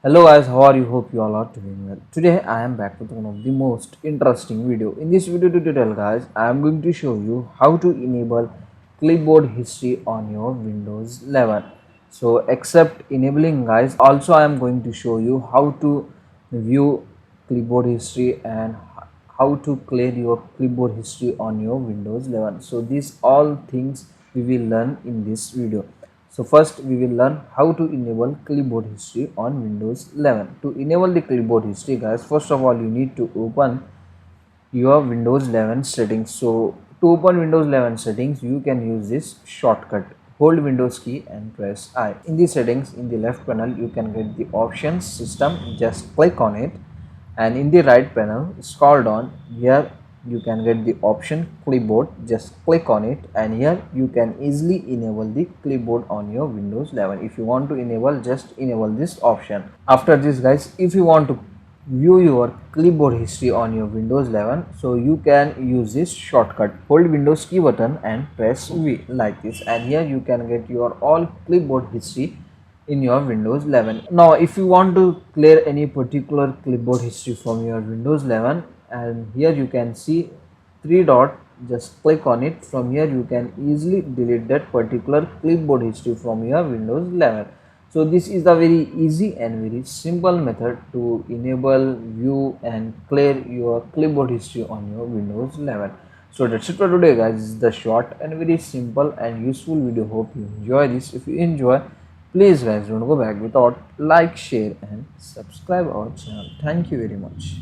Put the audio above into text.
Hello guys, how are you? Hope you all are doing well. Today I am back with one of the most interesting video. In this video tutorial guys, I am going to show you how to enable clipboard history on your Windows 11. So except enabling guys, also I am going to show you how to view clipboard history and how to clear your clipboard history on your Windows 11. So these all things we will learn in this video. So first we will learn how to enable clipboard history on Windows 11. To enable the clipboard history guys, first of all you need to open your Windows 11 settings. So to open Windows 11 settings you can use this shortcut. Hold Windows key and press I. In the settings in the left panel you can get the options system, just click on it, and in the right panel scroll down. Here you can get the option clipboard, just click on it, and here you can easily enable the clipboard on your Windows 11. If you want to enable, just enable this option. After this guys, if you want to view your clipboard history on your Windows 11, so you can use this shortcut. Hold Windows key button and press V like this, and here you can get your all clipboard history in your Windows 11. Now if you want to clear any particular clipboard history from your Windows 11, and here you can see three dot, just click on it. From here you can easily delete that particular clipboard history from your Windows 11. So this is the very easy and very simple method to enable, view and clear your clipboard history on your Windows 11. So that's it for today guys. This is the short and very simple and useful video. Hope you enjoy this. If you enjoy, please guys don't go back without like, share and subscribe our channel. Thank you very much.